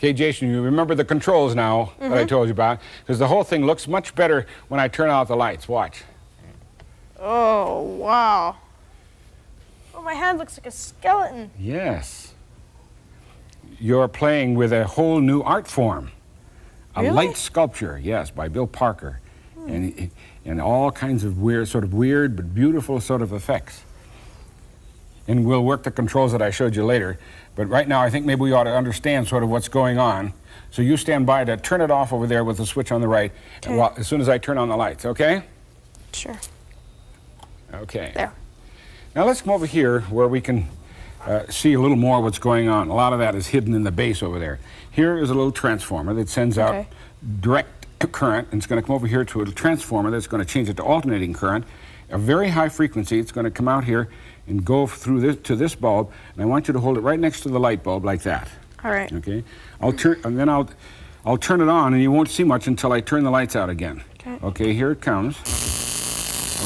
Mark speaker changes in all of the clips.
Speaker 1: Okay, Jason, you remember the controls now that I told you about, because the whole thing looks much better when I turn out the lights. Watch.
Speaker 2: Oh, wow. Oh, my hand looks like a skeleton.
Speaker 1: Yes. You're playing with a whole new art form. A light sculpture, yes, by Bill Parker. And all kinds of weird but beautiful sort of effects. And we'll work the controls that I showed you later. But right now, I think maybe we ought to understand sort of what's going on. So you stand by to turn it off over there with the switch on the right, and as soon as I turn on the lights, okay?
Speaker 2: Sure.
Speaker 1: Okay.
Speaker 2: There.
Speaker 1: Now let's come over here where we can see a little more what's going on. A lot of that is hidden in the base over there. Here is a little transformer that sends out direct current, and it's going to come over here to a transformer that's going to change it to alternating current. A very high frequency. It's going to come out here and go through this to this bulb, and I want you to hold it right next to the light bulb like that.
Speaker 2: All right.
Speaker 1: Okay. I'll turn it on, and you won't see much until I turn the lights out again.
Speaker 2: Okay.
Speaker 1: Okay. Here it comes.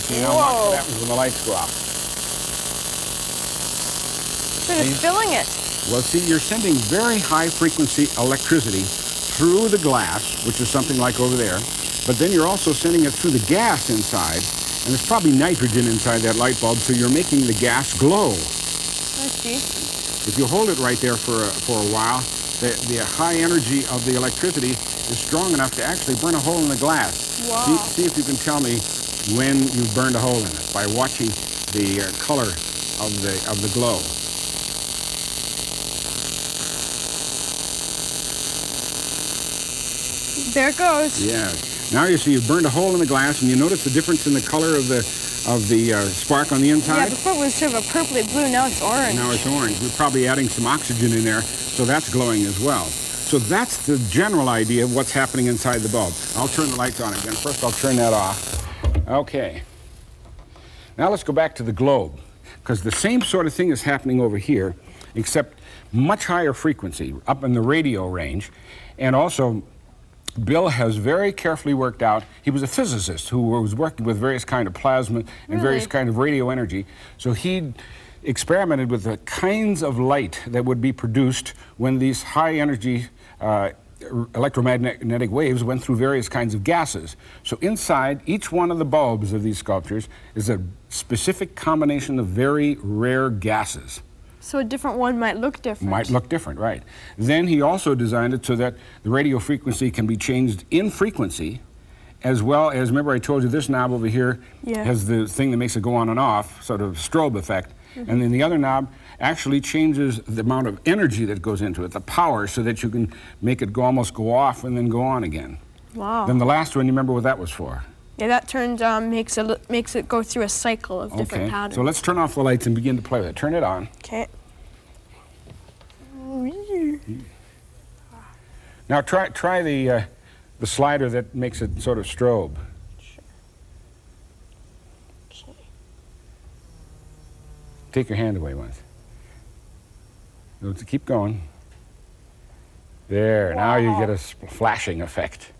Speaker 1: Okay. Now watch what happens when the lights go off.
Speaker 2: So it's filling it.
Speaker 1: Well, see, you're sending very high frequency electricity through the glass, which is something like over there, but then you're also sending it through the gas inside. And there's probably nitrogen inside that light bulb, so you're making the gas glow.
Speaker 2: I see.
Speaker 1: If you hold it right there for a while, the high energy of the electricity is strong enough to actually burn a hole in the glass.
Speaker 2: Wow.
Speaker 1: See if you can tell me when you've burned a hole in it by watching the color of the glow.
Speaker 2: There it goes.
Speaker 1: Yeah. Now you see you've burned a hole in the glass, and you notice the difference in the color of the spark on the inside?
Speaker 2: Yeah, before it was sort of a purpley blue, now it's orange.
Speaker 1: Now it's orange. We're probably adding some oxygen in there, so that's glowing as well. So that's the general idea of what's happening inside the bulb. I'll turn the lights on again. First, I'll turn that off. Okay. Now let's go back to the globe, because the same sort of thing is happening over here, except much higher frequency, up in the radio range, and also Bill has very carefully worked out, he was a physicist who was working with various kind of plasma and various kind of radio energy, so he experimented with the kinds of light that would be produced when these high energy electromagnetic waves went through various kinds of gases. So inside each one of the bulbs of these sculptures is a specific combination of very rare gases.
Speaker 2: So a different one might look different.
Speaker 1: Might look different, right. Then he also designed it so that the radio frequency can be changed in frequency, as well as, remember I told you this knob over here has the thing that makes it go on and off, sort of strobe effect, and then the other knob actually changes the amount of energy that goes into it, the power, so that you can make it almost go off and then go on again.
Speaker 2: Wow.
Speaker 1: Then the last one, you remember what that was for?
Speaker 2: Yeah, that turns makes it go through a cycle of different patterns.
Speaker 1: So let's turn off the lights and begin to play with it. Turn it on.
Speaker 2: Okay.
Speaker 1: Now try the slider that makes it sort of strobe.
Speaker 2: Sure. Okay.
Speaker 1: Take your hand away once. Keep going. There. Now you get a flashing effect.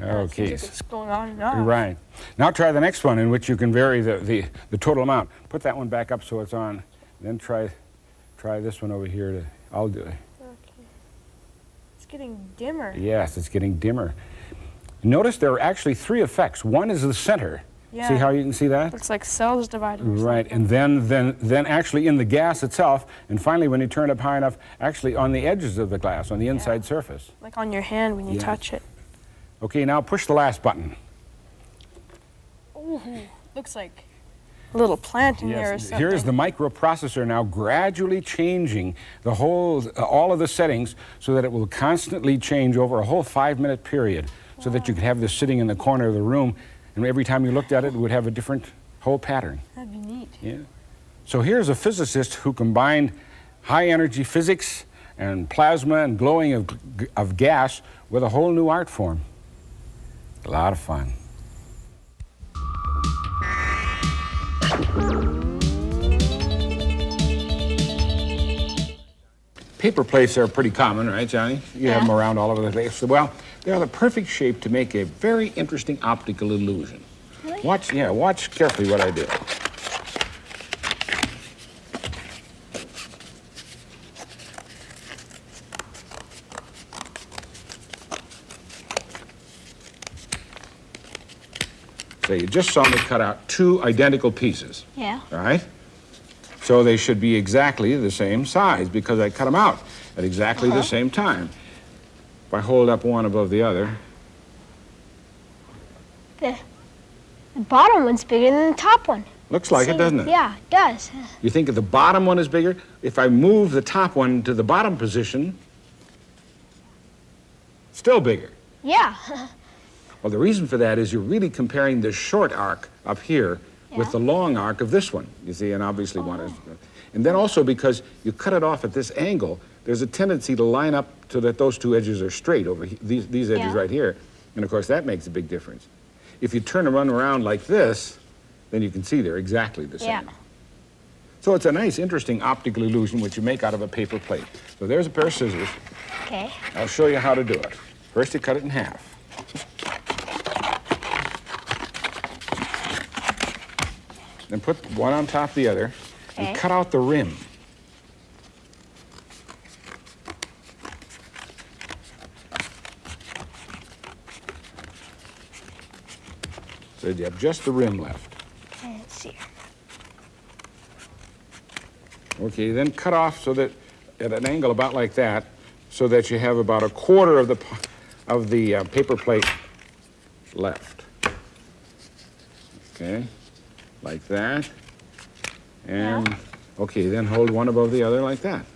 Speaker 1: Okay.
Speaker 2: It's going on and on.
Speaker 1: Right. Now try the next one, in which you can vary the total amount. Put that one back up so it's on. Then try this one over here. I'll do it.
Speaker 2: Okay. It's getting dimmer.
Speaker 1: Yes, it's getting dimmer. Notice there are actually three effects. One is the center.
Speaker 2: Yeah.
Speaker 1: See how you can see that?
Speaker 2: Looks like cells divided.
Speaker 1: Right, and then actually in the gas itself, and finally when you turn it up high enough, actually on the edges of the glass, on the inside surface.
Speaker 2: Like on your hand when you touch it.
Speaker 1: Okay, now push the last button.
Speaker 2: Ooh, looks like a little plant in there or something.
Speaker 1: Here's the microprocessor now gradually changing the whole, all of the settings so that it will constantly change over a whole 5-minute period. so that you could have this sitting in the corner of the room, and every time you looked at it, it would have a different whole pattern.
Speaker 2: That'd be neat.
Speaker 1: Yeah. So here's a physicist who combined high-energy physics and plasma and glowing of gas with a whole new art form. A lot of fun. Paper plates are pretty common, right, Johnny? You have them around all over the place. Well, they're the perfect shape to make a very interesting optical illusion.
Speaker 2: Really?
Speaker 1: Watch carefully what I do. So you just saw me cut out two identical pieces.
Speaker 2: Yeah.
Speaker 1: Right? So they should be exactly the same size because I cut them out at exactly the same time. If I hold up one above the other.
Speaker 2: The bottom one's bigger than the top one.
Speaker 1: Looks like it, doesn't it?
Speaker 2: Yeah, it does.
Speaker 1: You think if the bottom one is bigger? If I move the top one to the bottom position, still bigger.
Speaker 2: Yeah.
Speaker 1: Well, the reason for that is you're really comparing the short arc up here with the long arc of this one, you see, and obviously one is. And then also because you cut it off at this angle, there's a tendency to line up so that those two edges are straight over these edges right here. And of course, that makes a big difference. If you turn and run around like this, then you can see they're exactly the same.
Speaker 2: Yeah.
Speaker 1: So it's a nice, interesting optical illusion which you make out of a paper plate. So there's a pair of scissors.
Speaker 2: Okay.
Speaker 1: I'll show you how to do it. First, you cut it in half. Then put one on top of the other and cut out the rim. So you have just the rim left.
Speaker 2: Let's see.
Speaker 1: Okay, then cut off so that at an angle about like that, so that you have about a quarter of the paper plate left. Okay, like that. And okay, then hold one above the other like that.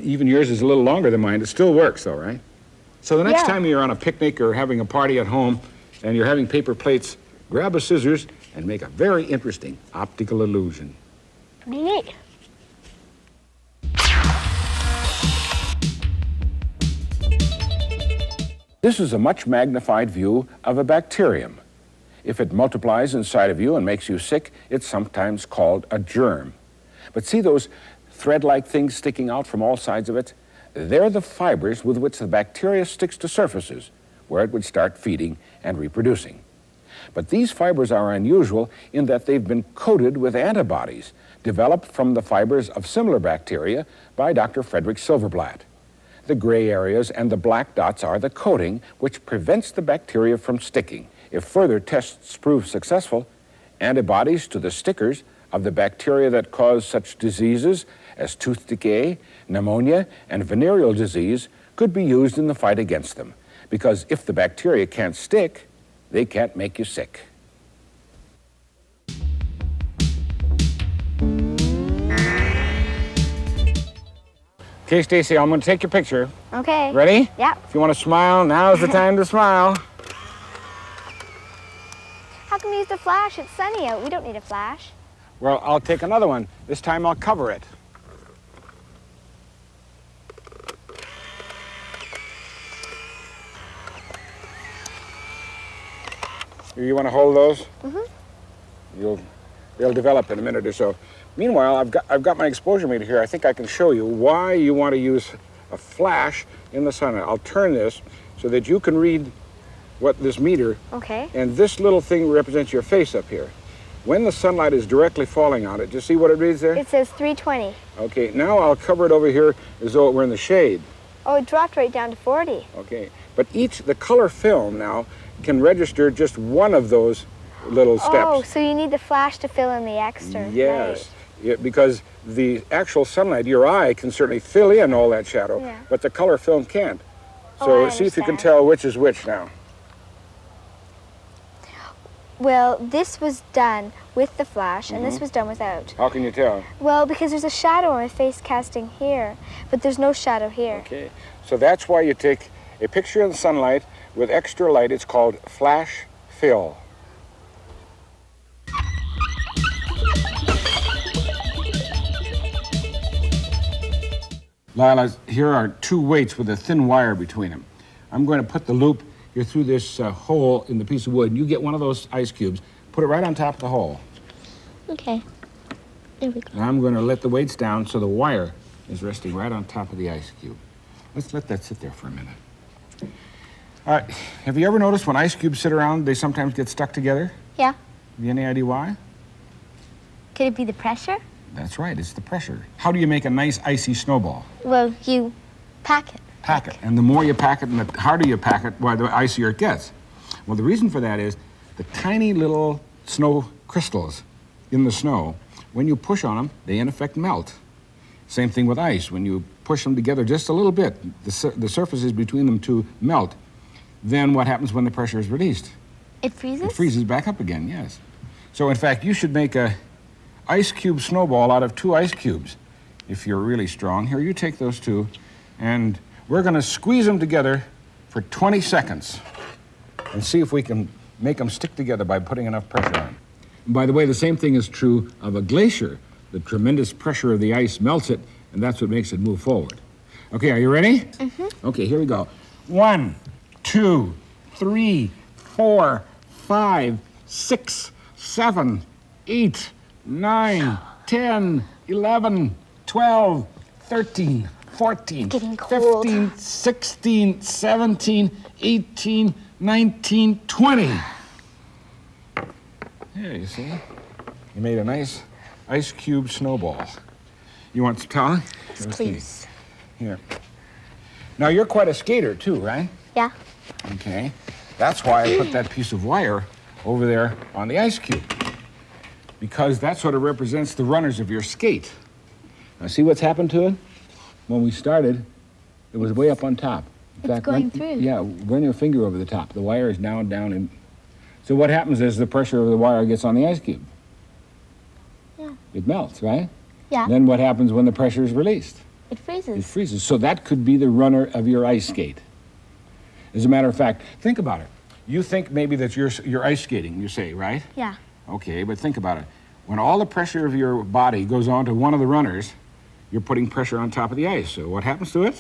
Speaker 1: Even yours is a little longer than mine. It still works though, right? So the next time you're on a picnic or having a party at home and you're having paper plates, grab a scissors and make a very interesting optical illusion.
Speaker 2: Pretty neat.
Speaker 1: This is a much magnified view of a bacterium. If it multiplies inside of you and makes you sick, it's sometimes called a germ. But see those thread-like things sticking out from all sides of it? They're the fibers with which the bacteria sticks to surfaces, where it would start feeding and reproducing. But these fibers are unusual in that they've been coated with antibodies developed from the fibers of similar bacteria by Dr. Frederick Silverblatt. The gray areas and the black dots are the coating which prevents the bacteria from sticking. If further tests prove successful, antibodies to the stickers of the bacteria that cause such diseases as tooth decay, pneumonia, and venereal disease could be used in the fight against them. Because if the bacteria can't stick, they can't make you sick. Okay, Stacy, I'm going to take your picture.
Speaker 2: Okay.
Speaker 1: Ready?
Speaker 2: Yeah.
Speaker 1: If you want to smile, now's the time to smile.
Speaker 2: How can we use the flash? It's sunny out. We don't need a flash.
Speaker 1: Well, I'll take another one. This time I'll cover it. You want to hold those? Mm-hmm. They'll develop in a minute or so. Meanwhile, I've got my exposure meter here. I think I can show you why you want to use a flash in the sunlight. I'll turn this so that you can read what this meter.
Speaker 2: Okay.
Speaker 1: And this little thing represents your face up here. When the sunlight is directly falling on it, do you see what it reads there?
Speaker 2: It says 320.
Speaker 1: Okay, now I'll cover it over here as though it were in the shade.
Speaker 2: Oh, it dropped right down to 40.
Speaker 1: Okay, but the color film now can register just one of those little steps.
Speaker 2: Oh, so you need the flash to fill in the extra.
Speaker 1: Yes,
Speaker 2: Right.
Speaker 1: yeah, because the actual sunlight, your eye can certainly fill in all that shadow, but the color film can't. So
Speaker 2: I
Speaker 1: see if you can
Speaker 2: understand.
Speaker 1: tell which is which now.
Speaker 2: Well, this was done with the flash, and this was done without.
Speaker 1: How can you tell?
Speaker 2: Well, because there's a shadow on my face casting here, but there's no shadow here.
Speaker 1: Okay, so that's why you take A picture in the sunlight with extra light is called flash fill. Lila, here are two weights with a thin wire between them. I'm going to put the loop here through this hole in the piece of wood. You get one of those ice cubes, put it right on top of the hole.
Speaker 3: Okay. There we go.
Speaker 1: And I'm going to let the weights down so the wire is resting right on top of the ice cube. Let's let that sit there for a minute. Have you ever noticed when ice cubes sit around, they sometimes get stuck together?
Speaker 3: Yeah.
Speaker 1: Have you any idea why?
Speaker 3: Could it be the pressure?
Speaker 1: That's right, it's the pressure. How do you make a nice icy snowball?
Speaker 3: Well, you pack it.
Speaker 1: Pack it. And the more you pack it and the harder you pack it, why, the icier it gets. Well, the reason for that is the tiny little snow crystals in the snow, when you push on them, they in effect melt. Same thing with ice. When you push them together just a little bit, the surfaces between them two melt. Then what happens when the pressure is released?
Speaker 3: It freezes?
Speaker 1: It freezes back up again, yes. So in fact, you should make a ice cube snowball out of 2 ice cubes if you're really strong. Here, you take those 2, and we're going to squeeze them together for 20 seconds and see if we can make them stick together by putting enough pressure on. And by the way, the same thing is true of a glacier. The tremendous pressure of the ice melts it, and that's what makes it move forward. Okay, are you ready? Mm-hmm. Okay, here we go. 1, 2, 3, 4, 5, 6, 7, 8, 9, 10, 11, 12, 13, 14, 15, 16, 17, 18, 19, 20. There, you see? You made a nice ice cube snowball. You want some towel?
Speaker 3: Yes, please.
Speaker 1: Here. Now, you're quite a skater, too, right?
Speaker 3: Yeah.
Speaker 1: Okay. That's why I put that piece of wire over there on the ice cube, because that sort of represents the runners of your skate. Now, see what's happened to it? When we started, it was way up on top. In fact,
Speaker 3: going through.
Speaker 1: Yeah, run your finger over the top. The wire is now down. And so what happens is the pressure of the wire gets on the ice cube.
Speaker 3: Yeah.
Speaker 1: It melts, right?
Speaker 3: Yeah.
Speaker 1: Then what happens when the pressure is released?
Speaker 3: It freezes.
Speaker 1: It freezes. So that could be the runner of your ice skate. As a matter of fact, think about it. You think maybe that you're ice skating, you say, right?
Speaker 3: Yeah.
Speaker 1: Okay, but think about it. When all the pressure of your body goes onto one of the runners, you're putting pressure on top of the ice. So what happens to it?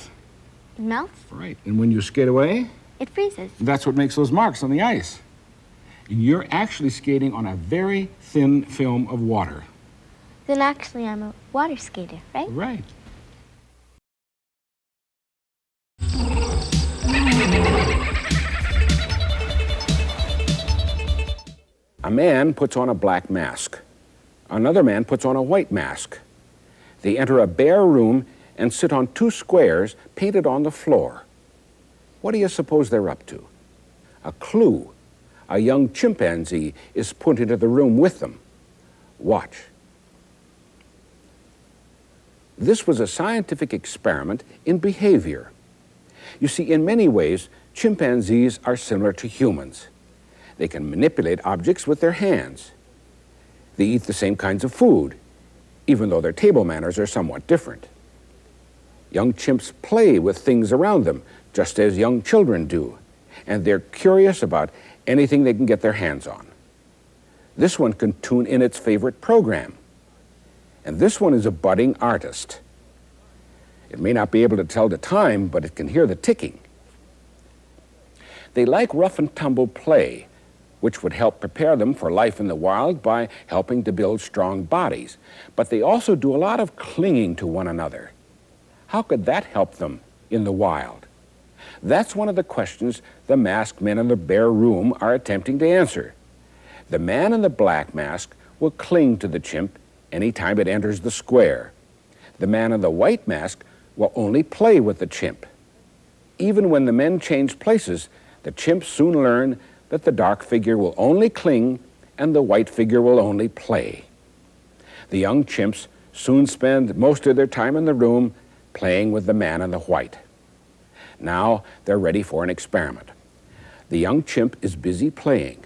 Speaker 3: It melts.
Speaker 1: Right. And when you skate away,
Speaker 3: it freezes.
Speaker 1: That's what makes those marks on the ice. And you're actually skating on a very thin film of water.
Speaker 3: Then actually I'm a water skater, right?
Speaker 1: Right. A man puts on a black mask. Another man puts on a white mask. They enter a bare room and sit on 2 squares painted on the floor. What do you suppose they're up to? A clue. A young chimpanzee is put into the room with them. Watch. This was a scientific experiment in behavior. You see, in many ways, chimpanzees are similar to humans. They can manipulate objects with their hands. They eat the same kinds of food, even though their table manners are somewhat different. Young chimps play with things around them, just as young children do, and they're curious about anything they can get their hands on. This one can tune in its favorite program, and this one is a budding artist. It may not be able to tell the time, but it can hear the ticking. They like rough and tumble play, which would help prepare them for life in the wild by helping to build strong bodies. But they also do a lot of clinging to one another. How could that help them in the wild? That's one of the questions the masked men in the bare room are attempting to answer. The man in the black mask will cling to the chimp any time it enters the square. The man in the white mask will only play with the chimp. Even when the men change places, the chimps soon learn that the dark figure will only cling and the white figure will only play. The young chimps soon spend most of their time in the room playing with the man in the white. Now they're ready for an experiment. The young chimp is busy playing.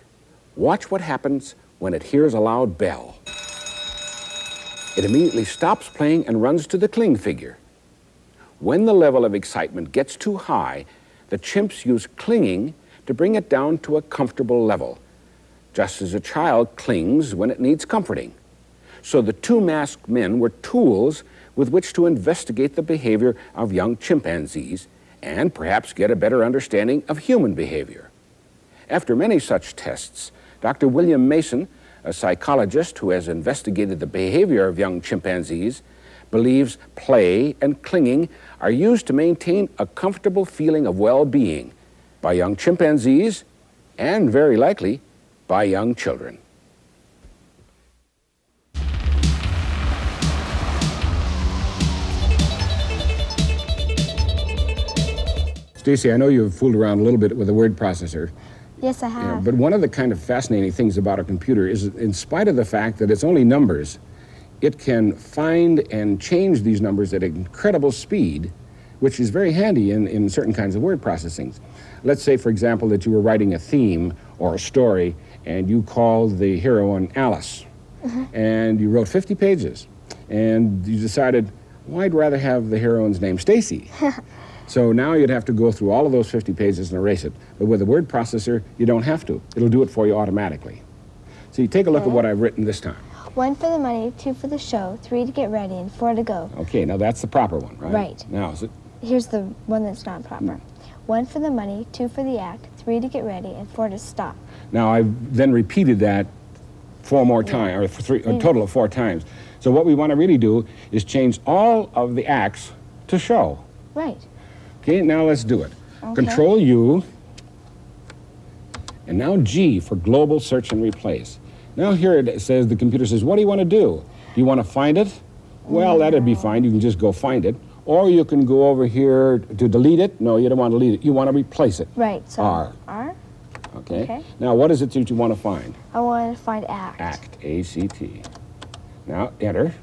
Speaker 1: Watch what happens when it hears a loud bell. It immediately stops playing and runs to the cling figure. When the level of excitement gets too high, the chimps use clinging to bring it down to a comfortable level, just as a child clings when it needs comforting. So the two masked men were tools with which to investigate the behavior of young chimpanzees and perhaps get a better understanding of human behavior. After many such tests, Dr. William Mason, a psychologist who has investigated the behavior of young chimpanzees, believes play and clinging are used to maintain a comfortable feeling of well-being by young chimpanzees and, very likely, by young children. Stacy, I know you've fooled around a little bit with the word processor.
Speaker 2: Yes, I have.
Speaker 1: But one of the kind of fascinating things about a computer is, in spite of the fact that it's only numbers, it can find and change these numbers at incredible speed, which is very handy in certain kinds of word processing. Let's say, for example, that you were writing a theme or a story, and you called the heroine Alice, and you wrote 50 pages, and you decided, well, I'd rather have the heroine's name Stacy. So now you'd have to go through all of those 50 pages and erase it. But with a word processor, you don't have to. It'll do it for you automatically. So you take a look at what I've written this time.
Speaker 3: 1 for the money, 2 for the show, 3 to get ready, and 4 to go.
Speaker 1: Okay, now that's the proper one, right?
Speaker 3: Right.
Speaker 1: Now, is it?
Speaker 3: Here's the one that's not proper. 1 for the money, 2 for the act, 3 to get ready, and 4 to stop.
Speaker 1: Now, I've then repeated that 4 more times, or a total of 4 times. So what we want to really do is change all of the acts to show.
Speaker 3: Right.
Speaker 1: Okay, now let's do it.
Speaker 3: Okay.
Speaker 1: Control U, and now G for global search and replace. Now here it says, the computer says, what do you want to do? Do you want to find it? Well, that'd be fine. You can just go find it. Or you can go over here to delete it. No, you don't want to delete it. You want to replace it.
Speaker 3: Right, so
Speaker 1: R.
Speaker 3: R?
Speaker 1: Okay. Now, what is it that you want to find?
Speaker 3: I want to find act.
Speaker 1: Act, A-C-T. Now, enter.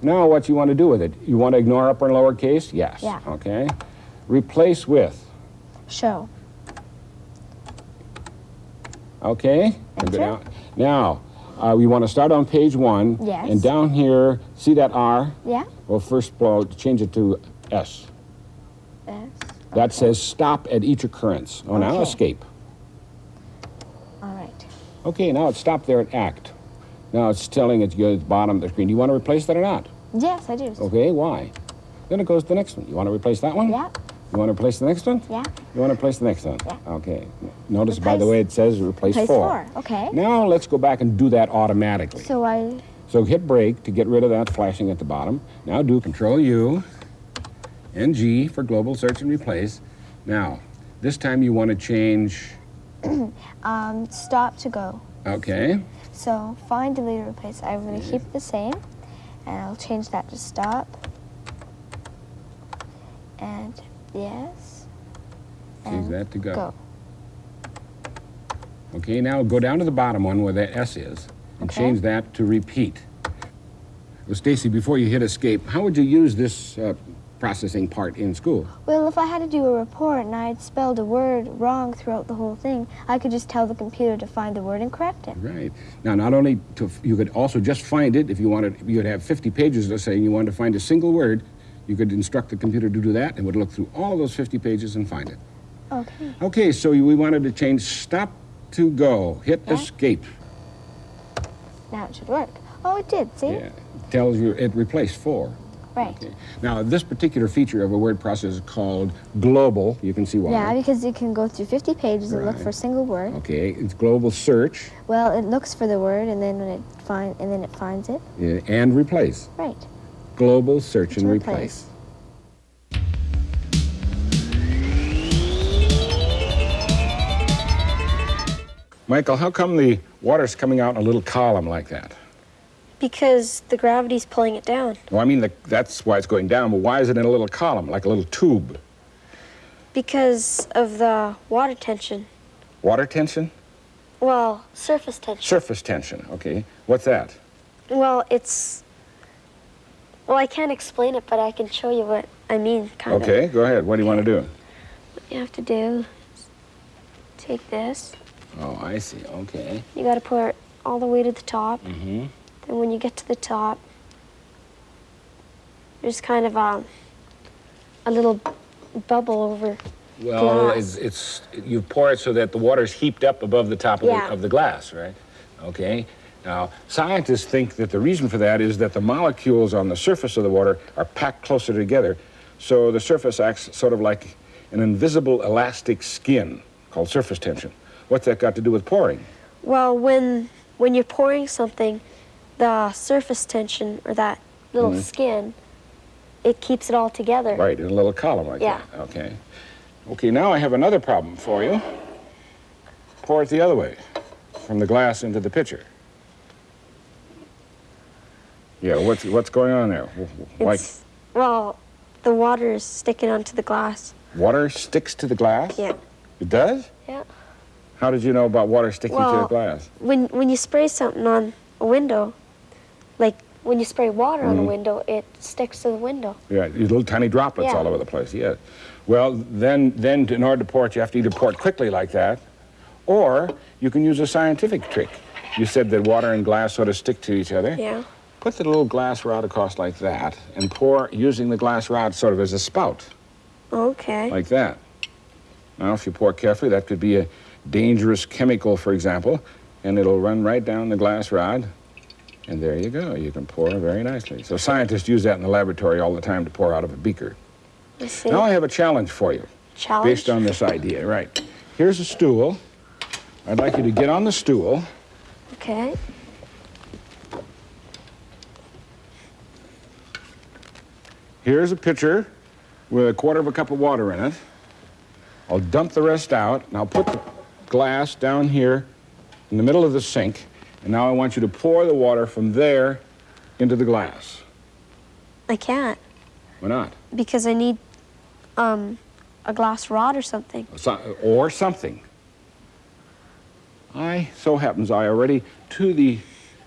Speaker 1: Now, what you want to do with it? You want to ignore upper and lower case? Yes.
Speaker 3: Yeah.
Speaker 1: Okay. Replace with.
Speaker 3: Show.
Speaker 1: Okay.
Speaker 3: Enter.
Speaker 1: Now, we want to start on page 1.
Speaker 3: Yes.
Speaker 1: And down here, see that R?
Speaker 3: Yeah.
Speaker 1: Well, first change it to S.
Speaker 3: S.
Speaker 1: That says stop at each occurrence. Oh, now
Speaker 3: Okay.
Speaker 1: escape.
Speaker 3: All right.
Speaker 1: Okay, now it's stopped there at act. Now it's telling it to go to the bottom of the screen. Do you want to replace that or not?
Speaker 3: Yes, I do.
Speaker 1: Okay, why? Then it goes to the next one. You want to replace that one?
Speaker 3: Yeah.
Speaker 1: You want to replace the next one?
Speaker 3: Yeah.
Speaker 1: You want to replace the next one?
Speaker 3: Yeah.
Speaker 1: Okay. Notice, by the way, it says replace 4.
Speaker 3: Okay.
Speaker 1: Now let's go back and do that automatically.
Speaker 3: So
Speaker 1: hit break to get rid of that flashing at the bottom. Now do Control U and G for global search and replace. Now, this time you want to change.
Speaker 3: stop to go.
Speaker 1: Okay.
Speaker 3: So find, delete, or replace. I'm going to keep it the same, and I'll change that to stop. And yes.
Speaker 1: Change that to go.
Speaker 3: Go.
Speaker 1: Okay, now go down to the bottom one where that S is and
Speaker 3: Okay.
Speaker 1: change that to repeat. Well, Stacy, before you hit escape, how would you use this processing part in school?
Speaker 3: Well, if I had to do a report and I had spelled a word wrong throughout the whole thing, I could just tell the computer to find the word and correct it.
Speaker 1: Right. Now, not only you could also just find it if you wanted. You'd have 50 pages, let's say, and you wanted to find a single word. You could instruct the computer to do that, and would look through all of those 50 pages and find it.
Speaker 3: Okay.
Speaker 1: Okay, so we wanted to change stop to go. Hit
Speaker 3: Yeah.
Speaker 1: escape.
Speaker 3: Now it should work. Oh, it did, see?
Speaker 1: Yeah. Tells you it replaced 4.
Speaker 3: Right.
Speaker 1: Okay. Now, this particular feature of a word processor is called global. You can see why.
Speaker 3: Yeah, because it can go through 50 pages and look
Speaker 1: Right.
Speaker 3: for a single word.
Speaker 1: Okay, it's global search
Speaker 3: Well, it looks for the word, and then when it finds it.
Speaker 1: and replace.
Speaker 3: Right.
Speaker 1: Global search and
Speaker 3: To
Speaker 1: replace. Michael, how come the water's coming out in a little column like that?
Speaker 2: Because the gravity's pulling it down.
Speaker 1: Well, I mean, that's why it's going down, but why is it in a little column, like a little tube?
Speaker 2: Because of the water tension.
Speaker 1: Water tension?
Speaker 2: Well, surface tension.
Speaker 1: Surface tension, okay. What's that?
Speaker 2: Well, well, I can't explain it, but I can show you what I mean, kind of.
Speaker 1: Okay, go ahead. What do you want to do?
Speaker 2: What you have to do is take this.
Speaker 1: Oh, I see, okay.
Speaker 2: You got to put it all the way to the top.
Speaker 1: Mm-hmm.
Speaker 2: Then when you get to the top, there's kind of a little bubble over
Speaker 1: Well,
Speaker 3: glass.
Speaker 1: you pour it so that the water's heaped up above the top of,
Speaker 3: Yeah.
Speaker 1: of the glass, right? Okay. Now, scientists think that the reason for that is that the molecules on the surface of the water are packed closer together, so the surface acts sort of like an invisible elastic skin called surface tension. What's that got to do with pouring?
Speaker 3: Well, when you're pouring something, the surface tension, or that little skin, it keeps it all together.
Speaker 1: Right, in a little column like
Speaker 3: Yeah.
Speaker 1: that. Okay. Okay, now I have another problem for you. Pour it the other way, from the glass into the pitcher. Yeah, what's going on there?
Speaker 3: Well, the water is sticking onto the glass.
Speaker 1: Water sticks to the glass?
Speaker 3: Yeah.
Speaker 1: It does?
Speaker 3: Yeah.
Speaker 1: How did you know about water sticking to the glass?
Speaker 3: When you spray something on a window, like when you spray water on a window, it sticks to the window.
Speaker 1: Yeah, these little tiny droplets
Speaker 3: Yeah.
Speaker 1: all over the place, yeah. Well, then in order to pour it, you have to either pour it quickly like that, or you can use a scientific trick. You said that water and glass sort of stick to each other.
Speaker 3: Yeah.
Speaker 1: Put the little glass rod across like that and pour using the glass rod sort of as a spout,
Speaker 3: Okay.
Speaker 1: like that. Now, if you pour carefully, that could be a dangerous chemical, for example, and it'll run right down the glass rod, and there you go. You can pour very nicely. So scientists use that in the laboratory all the time to pour out of a beaker.
Speaker 3: I see.
Speaker 1: Now I have a challenge for you.
Speaker 3: Challenge?
Speaker 1: Based on this idea, right. Here's a stool. I'd like you to get on the stool.
Speaker 3: Okay.
Speaker 1: Here's a pitcher with a quarter of a cup of water in it. I'll dump the rest out, and I'll put the glass down here in the middle of the sink, and now I want you to pour the water from there into the glass.
Speaker 3: I can't,
Speaker 1: Why not?
Speaker 3: because I need a glass rod or something.
Speaker 1: Or something. So happens I already to the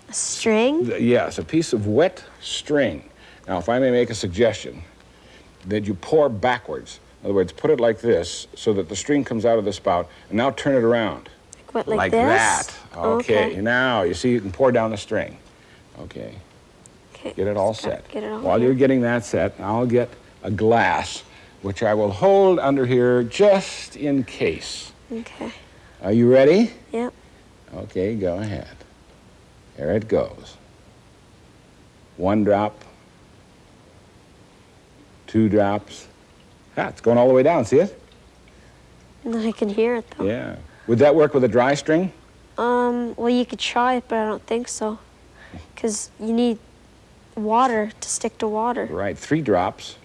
Speaker 3: A string?
Speaker 1: Yes, a piece of wet string. Now, if I may make a suggestion, that you pour backwards. In other words, put it like this so that the string comes out of the spout, and now turn it around.
Speaker 3: What, like this?
Speaker 1: That. Okay. Now, you see, you can pour down the string. Okay.
Speaker 3: Okay.
Speaker 1: Get it all set.
Speaker 3: Get it all
Speaker 1: While
Speaker 3: here.
Speaker 1: you're getting that set, I'll get a glass, which I will hold under here just in case.
Speaker 3: Okay.
Speaker 1: Are you ready?
Speaker 3: Yep.
Speaker 1: Okay, go ahead. There it goes. 1 drop. 2 drops. It's going all the way down, see it?
Speaker 3: I can hear it, though.
Speaker 1: Yeah. Would that work with a dry string?
Speaker 3: Well, you could try it, but I don't think so. Because you need water to stick to water.
Speaker 1: Right, 3 drops.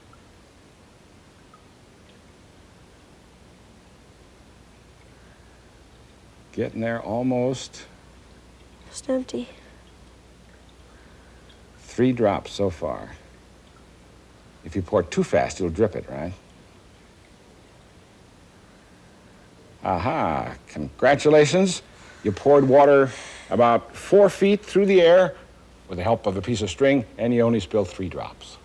Speaker 1: Getting there almost.
Speaker 3: Just empty.
Speaker 1: 3 drops so far. If you pour too fast, you'll drip it, right? Aha, congratulations. You poured water about 4 feet through the air with the help of a piece of string, and you only spilled 3 drops.